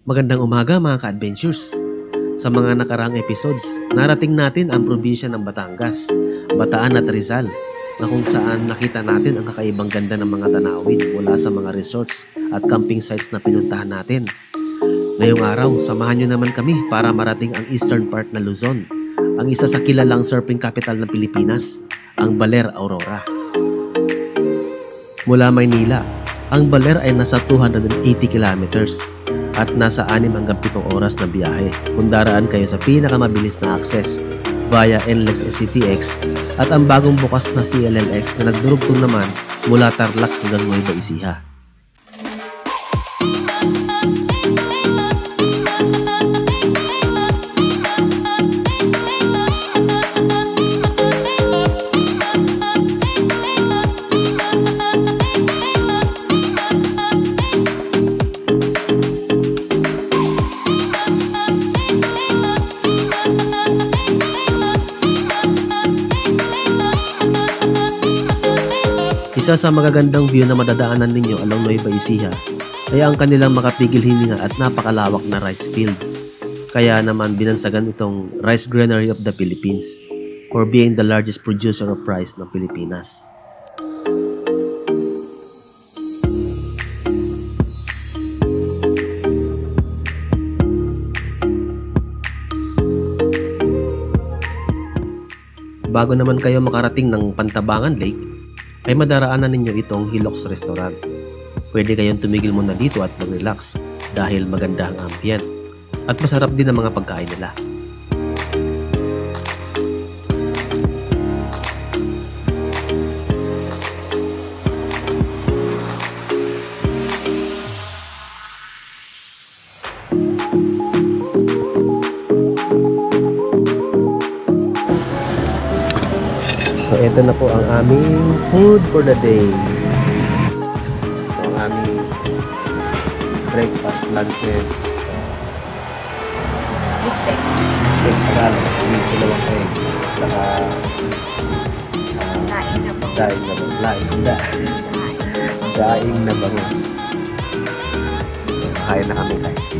Magandang umaga mga ka-adventures. Sa mga nakaraang episodes, narating natin ang probinsya ng Batangas, Bataan at Rizal, na kung saan nakita natin ang kakaibang ganda ng mga tanawin mula sa mga resorts at camping sites na pinuntahan natin. Ngayong araw, samahan nyo naman kami para marating ang eastern part na Luzon, ang isa sa kilalang surfing capital ng Pilipinas, ang Baler, Aurora. Mula Maynila, ang Baler ay nasa 280 kilometers at nasa 6 hanggang 7 oras na biyahe kung daraan kayo sa pinakamabilis na access via NLEX SCTX at ang bagong bukas na CLLX na nagdurugtong naman mula Tarlac hanggang Nueva Ecija. Isa sa magagandang view na madadaanan ninyo along Nueva Ecija ay ang kanilang makapigil hininga at napakalawak na rice field. Kaya naman binansagan itong Rice Granary of the Philippines for being the largest producer of rice ng Pilipinas. Bago naman kayo makarating ng Pantabangan Lake, ay madaraanan ninyo itong Hilux Restaurant. Pwede kayong tumigil muna dito at mag-relax dahil maganda ang ambient at masarap din ang mga pagkain nila. So ito na po ang aming food for the day. So ang aming breakfast, lunch and egg tagal, yung dalawang egg, saka daing na bango. So kain na kami guys.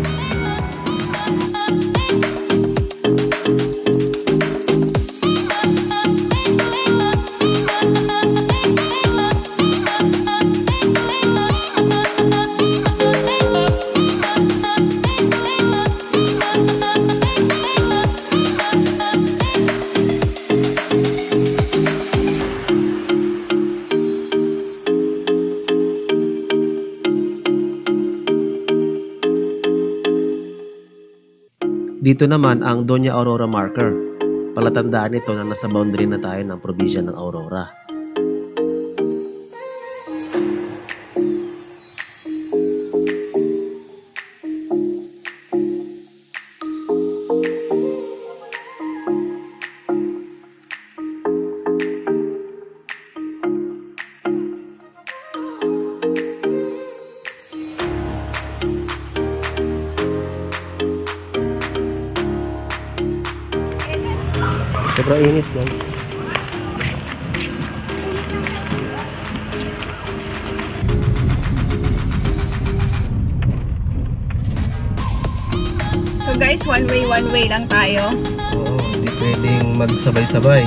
Dito naman ang Doña Aurora Marker. Palatandaan ito na nasa boundary na tayo ng probinsya ng Aurora. Sobrang init guys. So guys, one way lang tayo. Oo, hindi pwedeng magsabay-sabay.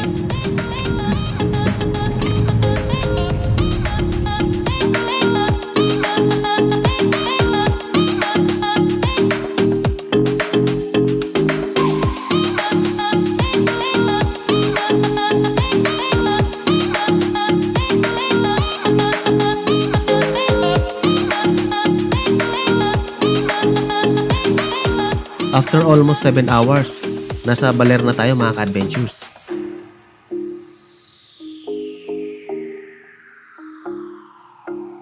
After almost 7 hours, nasa Baler na tayo mga ka-adventures.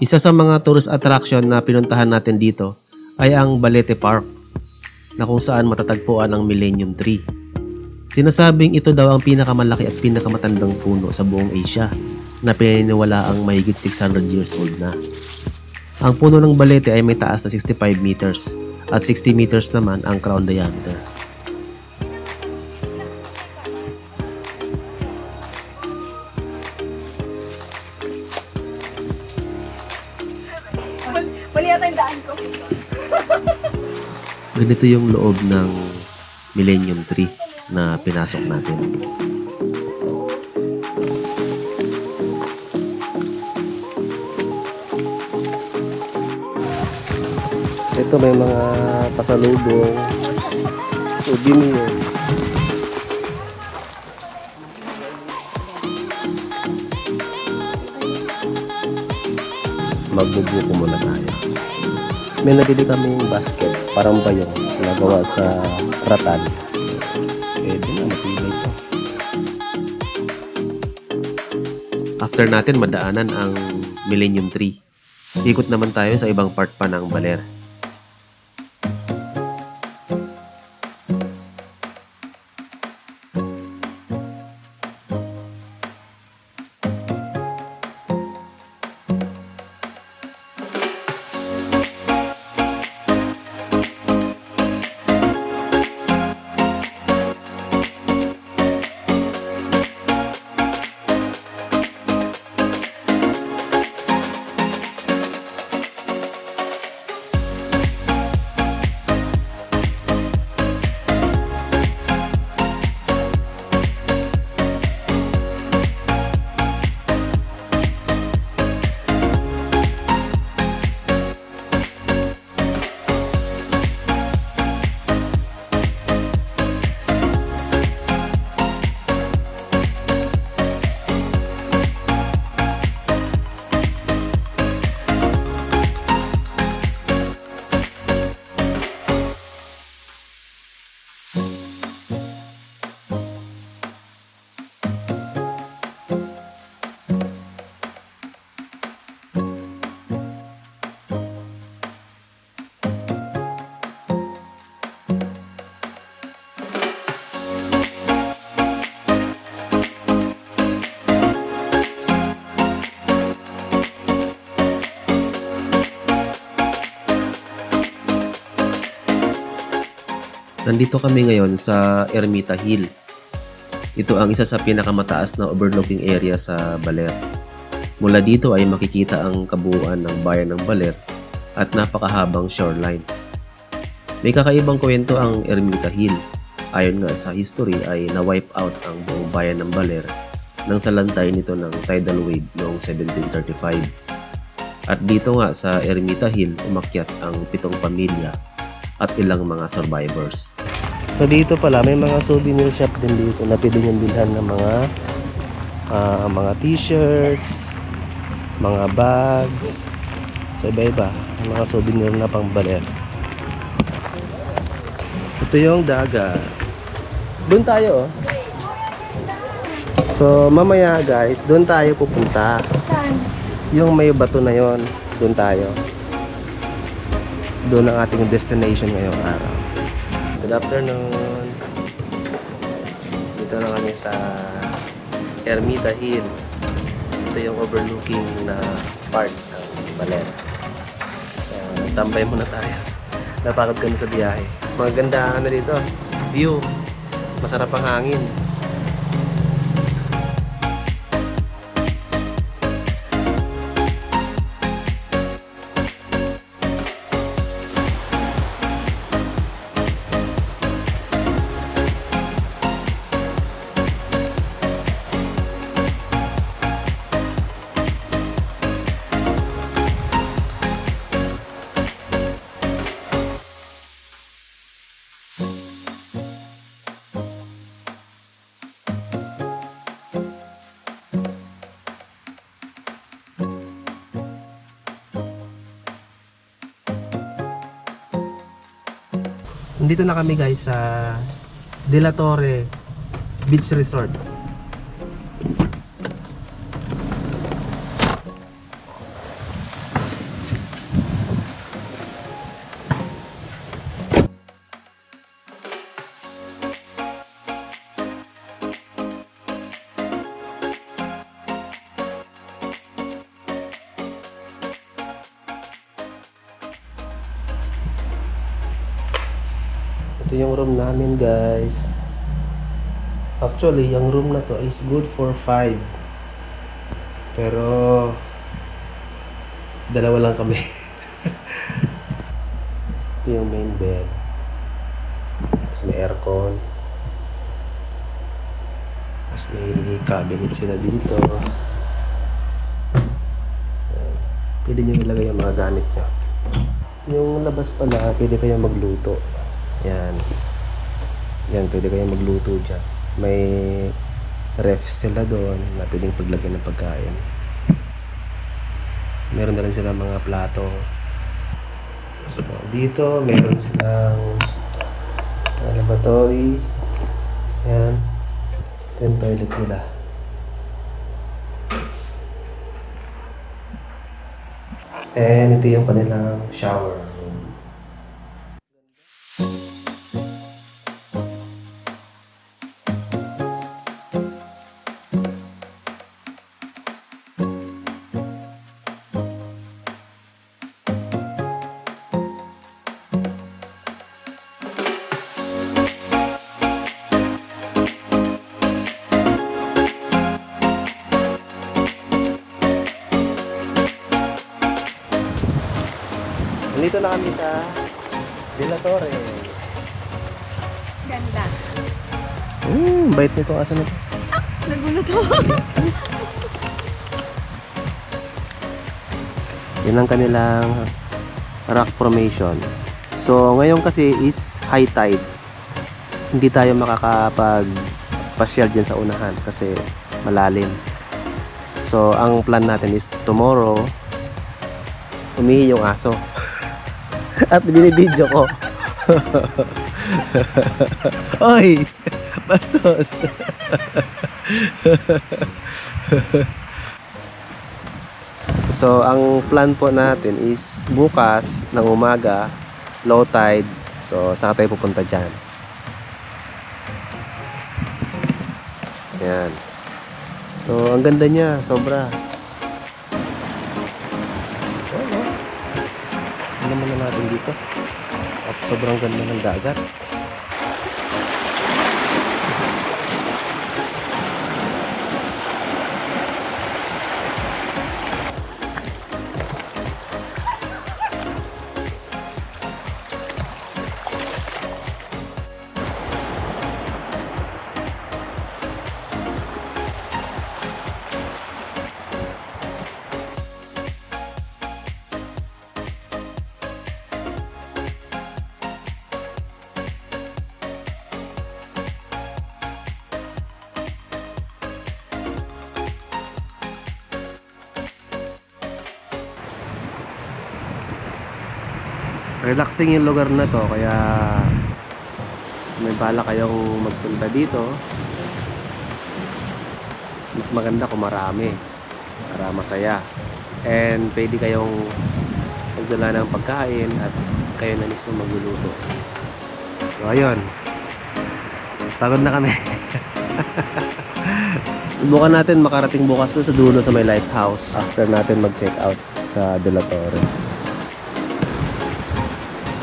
Isa sa mga tourist attraction na pinuntahan natin dito ay ang Balete Park, na kung saan matatagpuan ang Millennium Tree. Sinasabing ito daw ang pinakamalaki at pinakamatandang puno sa buong Asia na pinaniniwala ang mahigit 600 years old na. Ang puno ng Balete ay may taas na 65 meters at 60 meters naman ang crown diameter. Mali yata yung daan ko. Ganito yung loob ng Millennium Tree na pinasok natin. Ito may mga pasalubong, souvenir. Magbubuko muna tayo. May nabili kaming basket, parang bayong, nagawa sa ratan. Pwede na, matibay ito. After natin madaanan ang Millennium Tree, ikot naman tayo sa ibang part pa ng Baler. Nandito kami ngayon sa Ermita Hill. Ito ang isa sa pinakamataas na overlooking area sa Baler. Mula dito ay makikita ang kabuuan ng bayan ng Baler at napakahabang shoreline. May kakaibang kwento ang Ermita Hill. Ayon nga sa history ay na-wipe out ang buong bayan ng Baler nang salantay nito ng tidal wave noong 1735. At dito nga sa Ermita Hill umakyat ang 7 pamilya at ilang mga survivors. So dito pala may mga souvenir shop din dito na pwede niyong bilhan ng mga t-shirts, mga bags, so iba-iba, mga souvenir na pang Baler. Ito yung dagat. Doon tayo oh. So mamaya guys, doon tayo pupunta. Yung may bato na yon, doon tayo. Doon ang ating destination ngayong araw. Good afternoon. Dito na kami sa Ermita Hill. Ito yung overlooking na part ng Baler. Tambay muna tayo. Napagod ka na sa biyahe. Maganda na dito. View. Masarap ang hangin. Nandito na kami guys sa De La Torre Beach Resort. Ito yung room namin guys. Actually, yung room na to is good for 5. Pero dalawa lang kami. Ito yung main bed. Tapos may aircon. Tapos may cabinet sila dito. Ayan. Pwede nyo ilagay yung mga gamit nyo. Yung labas pala, pwede kayo magluto. Yan. Yan, pwede kayo magluto dyan. May ref sila doon na pwedeng paglagyan ng pagkain. Meron na rin sila mga plato. So, dito, meron silang lavatory. Yan. Ito yung toilet nila. And ito yung kanilang shower room. Nandito na kami sa De La Torre. Ganda. Bait nito aso na to. Nagulat ako. Yan ang kanilang rock formation. So ngayon kasi is high tide. Hindi tayo makakapag-pasyal dyan sa unahan kasi malalim. So ang plan natin is tomorrow umihi yung aso. At binibidyo ko. Oy! Bastos! So, ang plan po natin is bukas ng umaga, low tide. So, saan tayo pupunta dyan? Ayan. So, ang ganda niya. Sobra. Naman na natin dito at sobrang ganda ng dagat. Relaxing yung lugar na to, kaya may bala kayong magpunta dito. Mas maganda kung marami para masaya, and pwede kayong magdala ng pagkain at kayo na mismo magluluto. So ayun, pagod na kami. Subukan natin makarating bukas doon sa dulo sa may lighthouse after natin mag check out sa De La Torre.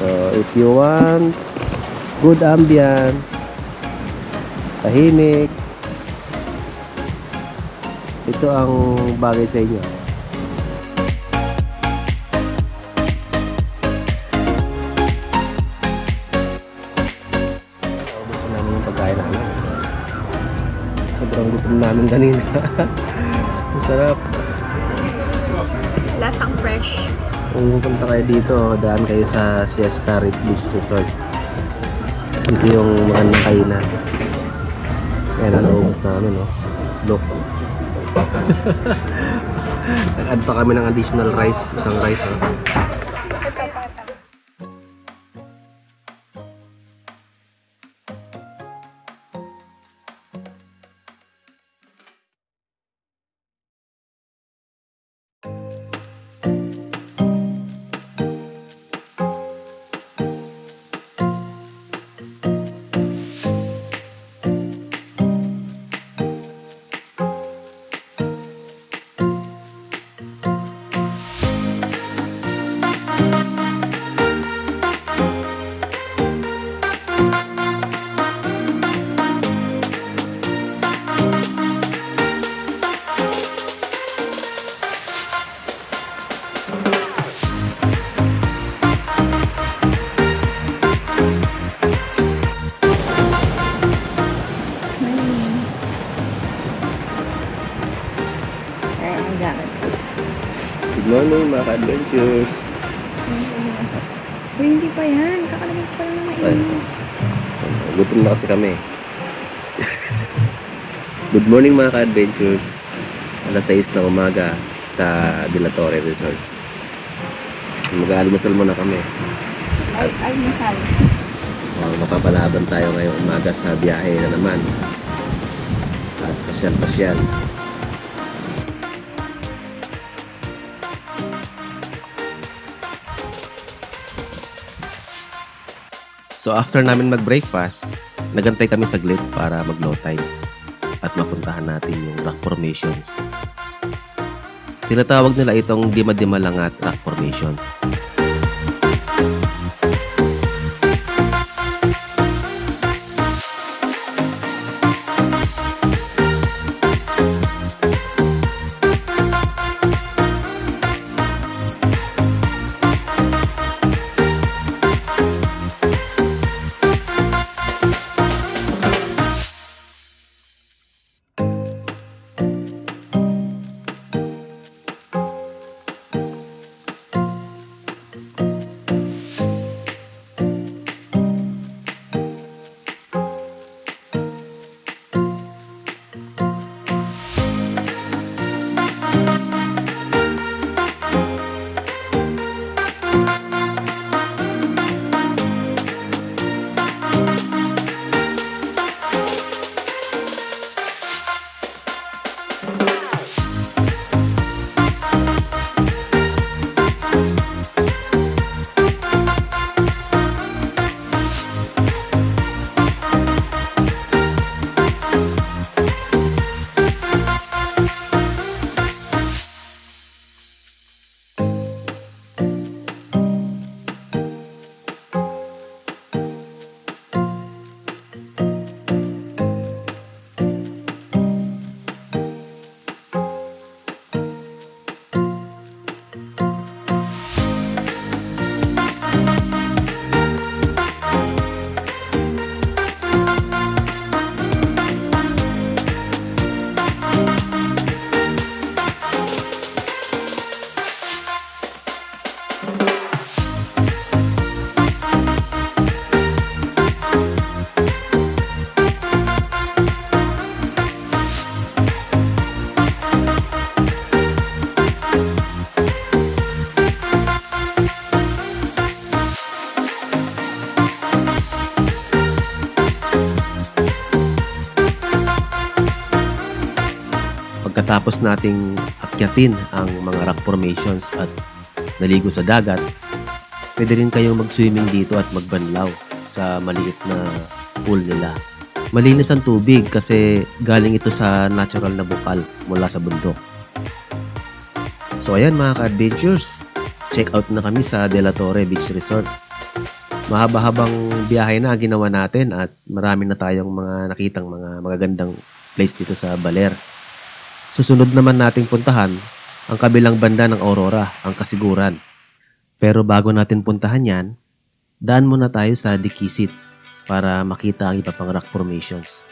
So, if you want good ambient, tahimik, ito ang bagay sa inyo. Ubus na namin yung pagkain namin. Sobrang gutom namin kanina. Ang sarap. Lasang fresh. Kung pupunta kayo dito, daan kayo sa Siesta Beach Resort. Ito yung magandang kainan. Kaya naubos namin, no? Look. Nag-add pa kami ng additional rice. Isang rice, oh. morning mga ka-adventures. Uy, hindi pa yan. Kakalagay ko pa lang na Ay. mainit. Gutom na kasi kami. Good morning mga ka-adventures. Alas 6 na umaga sa De La Torre Resort. Mag-almusal muna kami. Ay, misal. Mapapalaban tayo ngayong umaga sa biyahe na naman. At pasyal-pasyal. So after namin mag-breakfast, nagantay kami saglit para mag-low tide at mapuntahan natin yung rock formations. Tinatawag nila itong Dima-Dimalangat Rock Formation. Pagkatapos nating akyatin ang mga rock formations at naligo sa dagat, pwede rin kayong mag-swimming dito at magbanlaw sa maliit na pool nila. Malinis ang tubig kasi galing ito sa natural na bukal mula sa bundok. So ayan mga ka-adventures, check out na kami sa De La Torre Beach Resort. Mahaba-habang biyahe na ginawa natin at marami na tayong mga nakitang mga magagandang place dito sa Baler. Susunod naman nating puntahan ang kabilang banda ng Aurora, ang Kasiguran. Pero bago natin puntahan yan, daan muna tayo sa Dikisit para makita ang iba pang rock formations.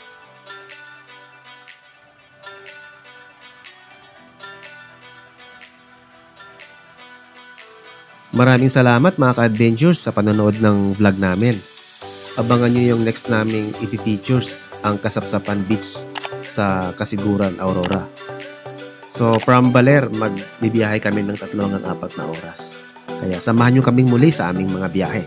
Maraming salamat mga ka-adventures sa panonood ng vlog namin. Abangan nyo yung next naming iti-features, ang Kasapsapan Beach sa Kasiguran, Aurora. So from Baler, magbibiyahe kami ng 3 hanggang 4 na oras. Kaya samahan nyo kaming muli sa aming mga biyahe.